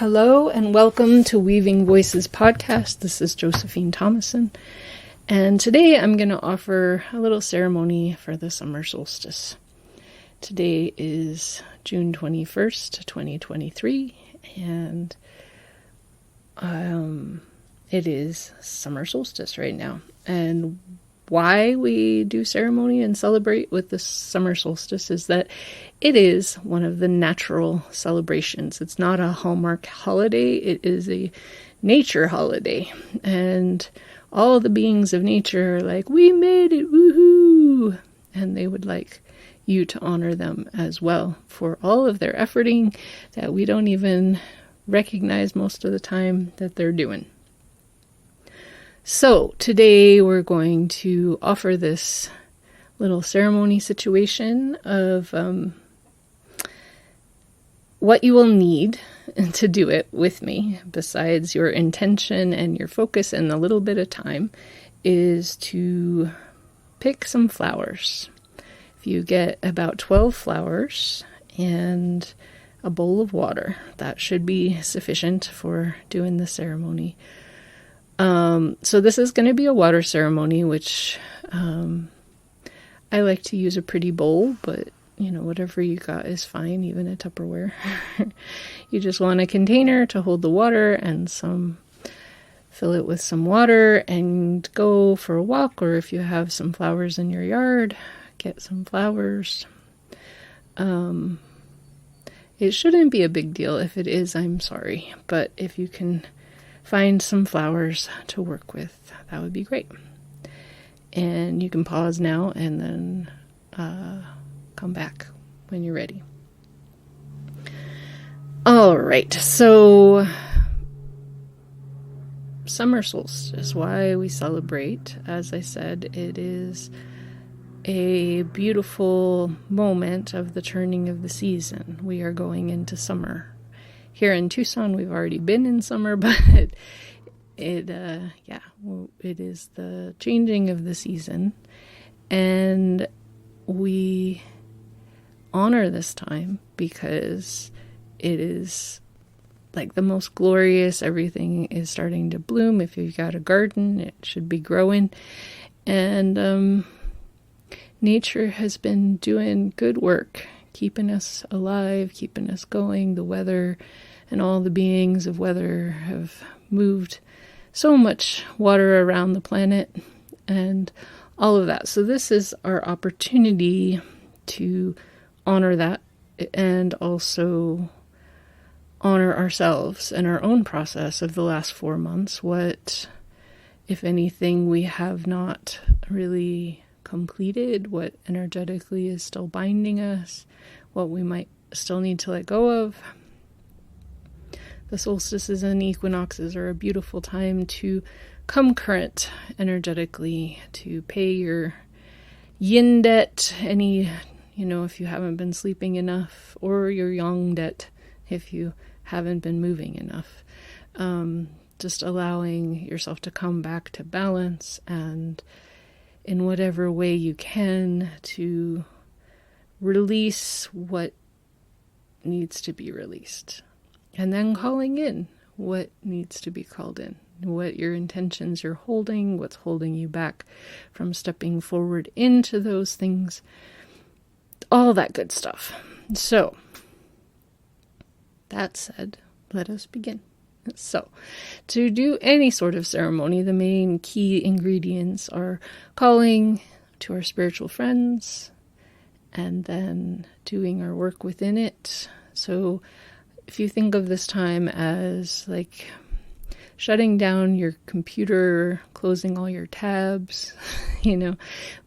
Hello and welcome to Weaving Voices podcast. This is Josephine Thomason, and today I'm going to offer a little ceremony for the summer solstice. Today is June 21st, 2023, and it is summer solstice right now. And why we do ceremony and celebrate with the summer solstice is that it is one of the natural celebrations. It's not a Hallmark holiday. It is a nature holiday. And all the beings of nature are like, we made it, woohoo! And they would like you to honor them as well for all of their efforting that we don't even recognize most of the time that they're doing. So today we're going to offer this little ceremony situation of what you will need to do it with me, besides your intention and your focus and a little bit of time, is to pick some flowers. If you get about 12 flowers and a bowl of water, that should be sufficient for doing the ceremony. So this is going to be a water ceremony, which I like to use a pretty bowl, but whatever you got is fine, even a Tupperware. You just want a container to hold the water and fill it with some water and go for a walk, or if you have some flowers in your yard, get some flowers. It shouldn't be a big deal. If it is, I'm sorry. But if you can find some flowers to work with, that would be great. And you can pause now and then come back when you're ready. All right, so summer solstice, why we celebrate. As I said, it is a beautiful moment of the turning of the season. We are going into summer. Here in Tucson, we've already been in summer, but it is the changing of the season, and we honor this time because it is like the most glorious. Everything is starting to bloom. If you've got a garden, it should be growing, and nature has been doing good work, keeping us alive, keeping us going. The weather and all the beings of weather have moved so much water around the planet and all of that. So this is our opportunity to honor that and also honor ourselves and our own process of the last 4 months. What, if anything, we have not really completed, what energetically is still binding us, what we might still need to let go of. The solstices and equinoxes are a beautiful time to come current energetically, to pay your yin debt, if you haven't been sleeping enough, or your yang debt if you haven't been moving enough. Just allowing yourself to come back to balance, and in whatever way you can to release what needs to be released. And then calling in what needs to be called in, what your intentions you're holding, what's holding you back from stepping forward into those things, all that good stuff. So, that said, let us begin. So, to do any sort of ceremony, the main key ingredients are calling to our spiritual friends and then doing our work within it. So, if you think of this time as like shutting down your computer, closing all your tabs,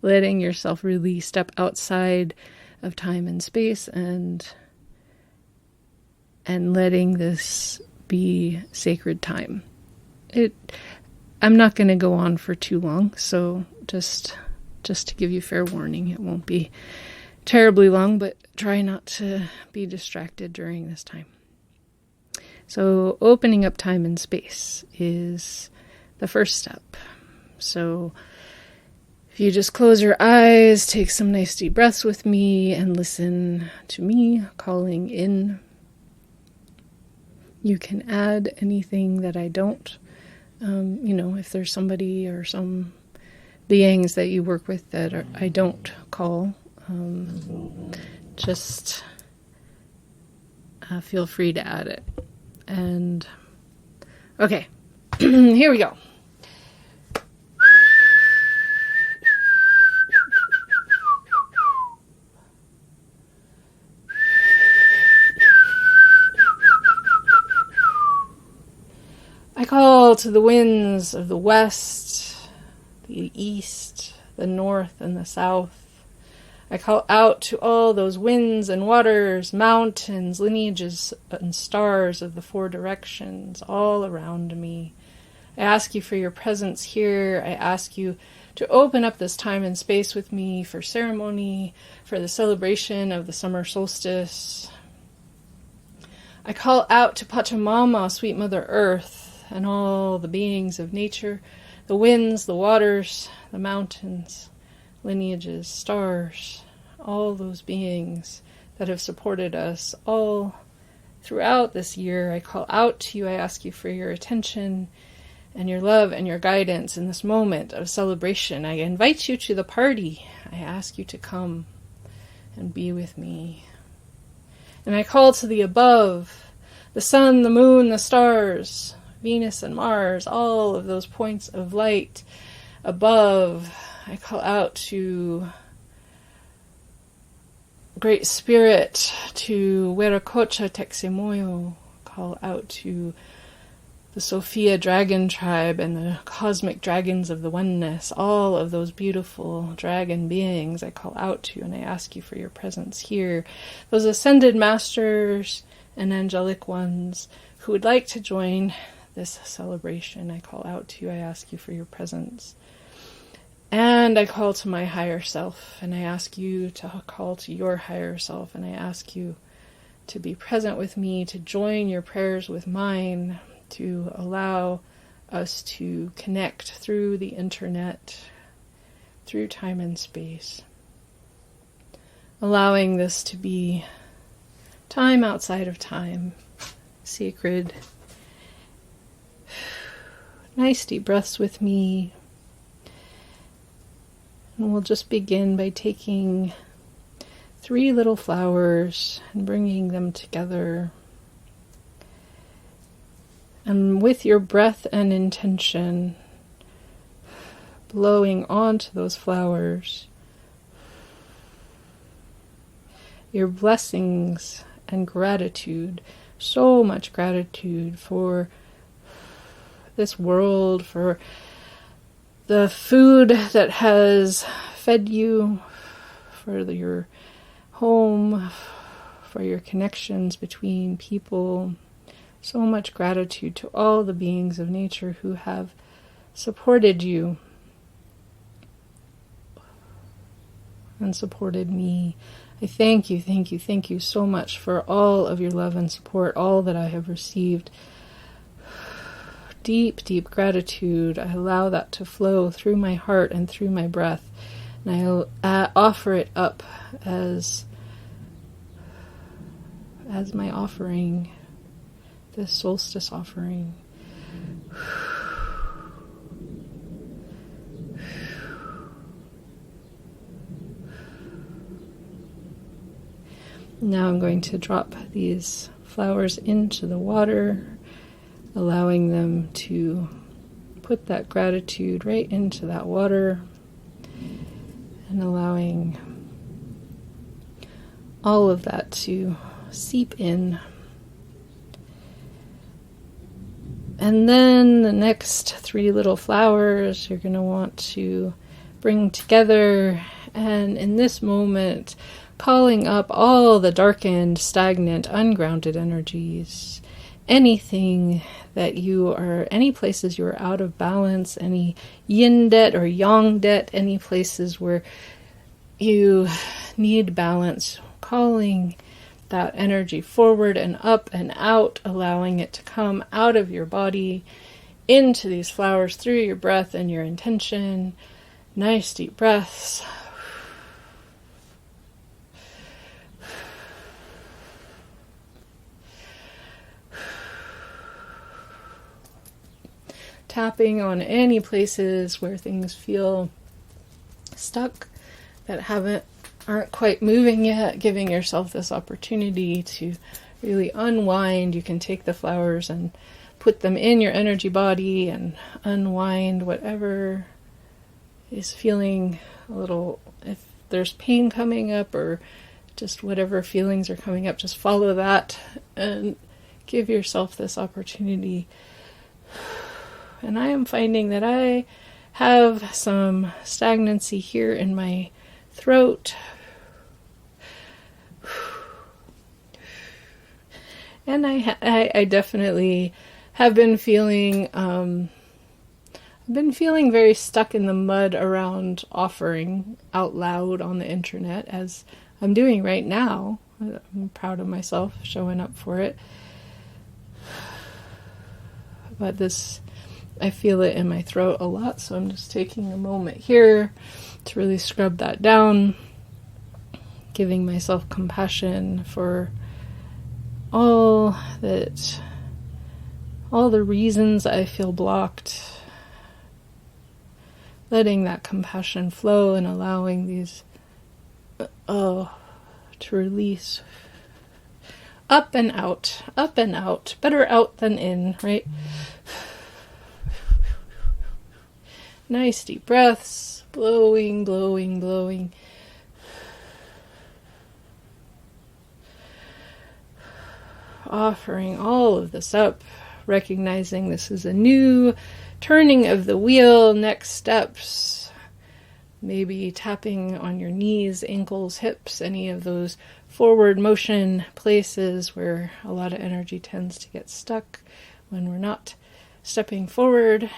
letting yourself really step outside of time and space and letting this be sacred time. I'm not going to go on for too long, so just to give you fair warning, it won't be terribly long, but try not to be distracted during this time. So opening up time and space is the first step. So if you just close your eyes, take some nice deep breaths with me, and listen to me calling in You can add anything that I don't. If there's somebody or some beings that you work with that I don't call, just feel free to add it. And okay, here we go. I call to the winds of the west, the east, the north, and the south. I call out to all those winds and waters, mountains, lineages, and stars of the four directions all around me. I ask you for your presence here. I ask you to open up this time and space with me for ceremony, for the celebration of the summer solstice. I call out to Pachamama, sweet Mother Earth, and all the beings of nature, the winds, the waters, the mountains, lineages, stars, all those beings that have supported us all throughout this year. I call out to you. I ask you for your attention and your love and your guidance in this moment of celebration. I invite you to the party. I ask you to come and be with me. And I call to the above, the sun, the moon, the stars, Venus and Mars, all of those points of light above. I call out to Great Spirit, to Weracocha Teximoyo, call out to the Sophia Dragon Tribe and the cosmic dragons of the oneness, all of those beautiful dragon beings I call out to, and I ask you for your presence here. Those ascended masters and angelic ones who would like to join this celebration, I call out to you. I ask you for your presence. And I call to my higher self, and I ask you to call to your higher self, and I ask you to be present with me, to join your prayers with mine, to allow us to connect through the internet, through time and space. Allowing this to be time outside of time, sacred. Nice deep breaths with me. And we'll just begin by taking 3 little flowers and bringing them together. And with your breath and intention, blowing onto those flowers your blessings and gratitude, so much gratitude for this world, for the food that has fed you, for your home, for your connections between people. So much gratitude to all the beings of nature who have supported you and supported me. I thank you so much for all of your love and support, all that I have received. Deep, deep gratitude. I allow that to flow through my heart and through my breath. And I offer it up as my offering, this solstice offering. Now I'm going to drop these flowers into the water, allowing them to put that gratitude right into that water, and allowing all of that to seep in. And then the next 3 little flowers you're going to want to bring together, and in this moment, calling up all the darkened, stagnant, ungrounded energies. Anything that any places you are out of balance, any yin debt or yang debt, any places where you need balance, calling that energy forward and up and out, allowing it to come out of your body into these flowers through your breath and your intention. Nice deep breaths. tapping on any places where things feel stuck, that aren't quite moving yet, giving yourself this opportunity to really unwind. You can take the flowers and put them in your energy body and unwind whatever is feeling a little, if there's pain coming up or just whatever feelings are coming up, just follow that and give yourself this opportunity. And I am finding that I have some stagnancy here in my throat. And I definitely have been feeling, I've been feeling very stuck in the mud around offering out loud on the internet, as I'm doing right now. I'm proud of myself showing up for it. But I feel it in my throat a lot, so I'm just taking a moment here to really scrub that down, giving myself compassion for all the reasons I feel blocked, letting that compassion flow and allowing these to release. Up and out, better out than in, right? Nice deep breaths, blowing, blowing, blowing. Offering all of this up, recognizing this is a new turning of the wheel, next steps, maybe tapping on your knees, ankles, hips, any of those forward motion places where a lot of energy tends to get stuck when we're not stepping forward.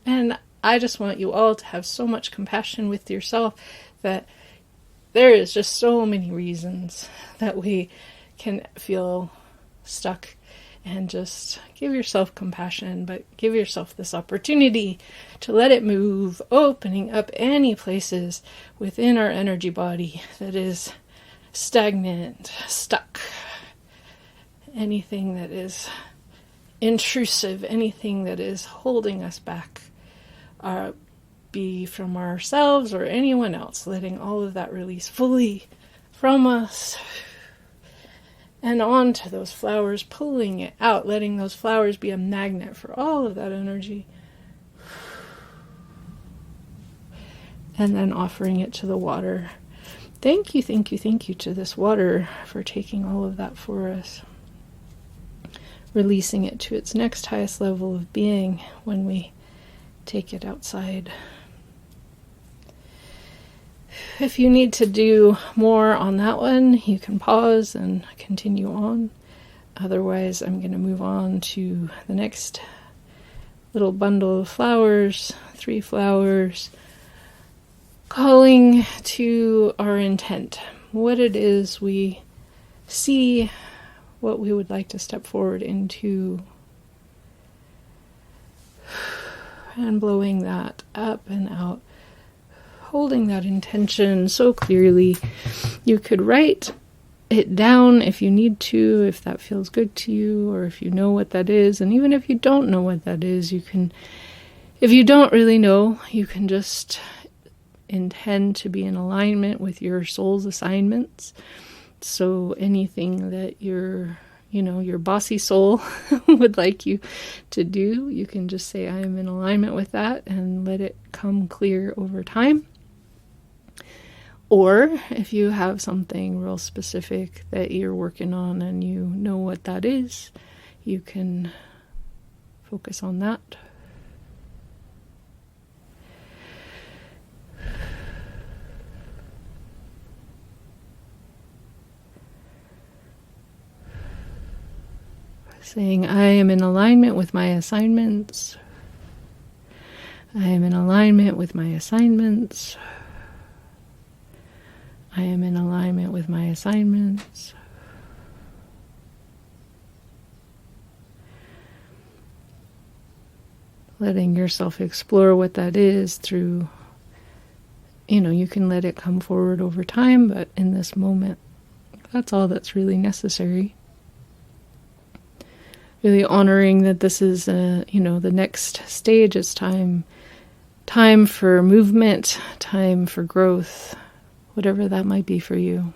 And I just want you all to have so much compassion with yourself that there is just so many reasons that we can feel stuck, and just give yourself compassion, but give yourself this opportunity to let it move, opening up any places within our energy body that is stagnant, stuck, anything that is intrusive, anything that is holding us back, be from ourselves or anyone else, letting all of that release fully from us and onto those flowers, pulling it out, letting those flowers be a magnet for all of that energy. And then offering it to the water. Thank you, thank you, thank you to this water for taking all of that for us. Releasing it to its next highest level of being when we take it outside. If you need to do more on that one, you can pause and continue on. Otherwise, I'm going to move on to the next little bundle of flowers, 3 flowers, calling to our intent, what it is we see, what we would like to step forward into, and blowing that up and out. Holding that intention so clearly. You could write it down if you need to, if that feels good to you, or if you know what that is. And even if you don't know what that is, you can, if you don't really know, you can just intend to be in alignment with your soul's assignments. So anything that your bossy soul would like you to do, you can just say, I am in alignment with that, and let it come clear over time. Or if you have something real specific that you're working on and you know what that is, you can focus on that. Saying, I am in alignment with my assignments. I am in alignment with my assignments. I am in alignment with my assignments. Letting yourself explore what that is through, you can let it come forward over time, but in this moment, that's all that's really necessary. really honoring that this is, the next stage is time for movement, time for growth, whatever that might be for you.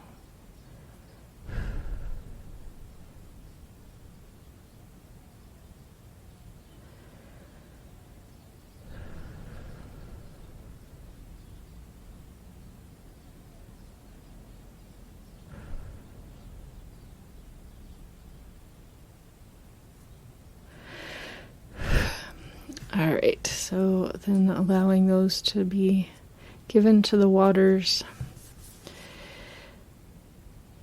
All right, so then allowing those to be given to the waters.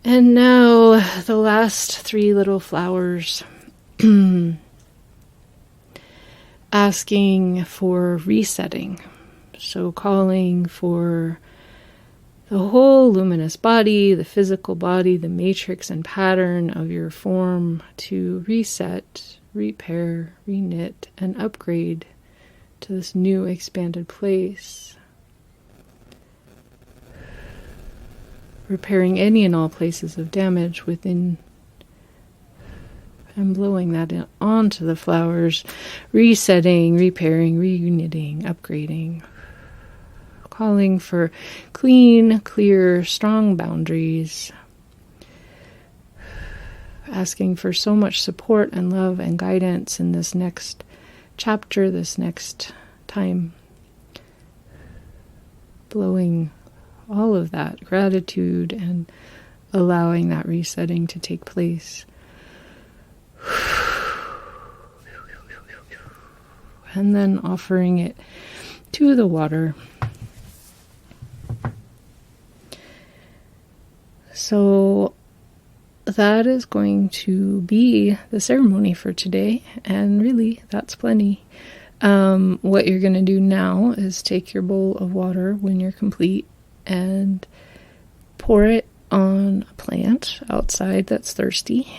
And now the last three little flowers, asking for resetting. So calling for the whole luminous body, the physical body, the matrix and pattern of your form to reset, repair, reknit, and upgrade to this new expanded place. Repairing any and all places of damage within and blowing that onto the flowers, resetting, repairing, reknitting, upgrading. Calling for clean, clear, strong boundaries. Asking for so much support and love and guidance in this next chapter, this next time. Blowing all of that gratitude and allowing that resetting to take place. And then offering it to the water. So that is going to be the ceremony for today, and really that's plenty. What you're going to do now is take your bowl of water when you're complete and pour it on a plant outside that's thirsty,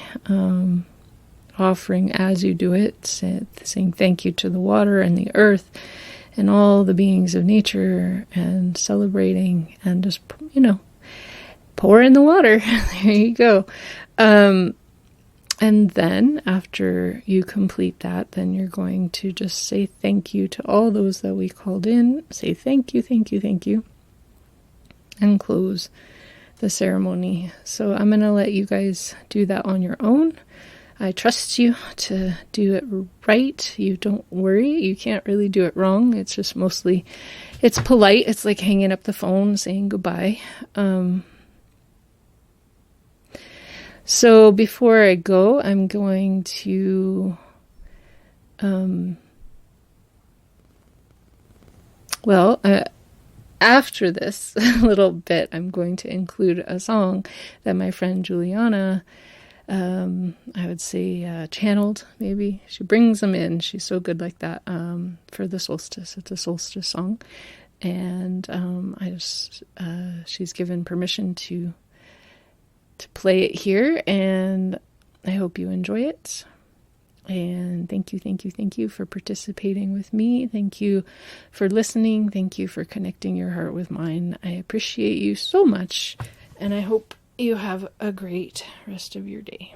offering as you do it, saying thank you to the water and the earth and all the beings of nature, and celebrating, and just, pour in the water. There you go. And then after you complete that, then you're going to just say thank you to all those that we called in. Say thank you, thank you, thank you. And close the ceremony. So I'm going to let you guys do that on your own. I trust you to do it right. You don't worry. You can't really do it wrong. It's just mostly, it's polite. It's like hanging up the phone, saying goodbye. So before I go, I'm going to, after this little bit, I'm going to include a song that my friend Juliana, I would say, channeled, maybe. She brings them in. She's so good like that, for the solstice. It's a solstice song. And she's given permission to play it here, and I hope you enjoy it. And thank you for participating with me. Thank you for listening. Thank you for connecting your heart with mine. I appreciate you so much, and I hope you have a great rest of your day.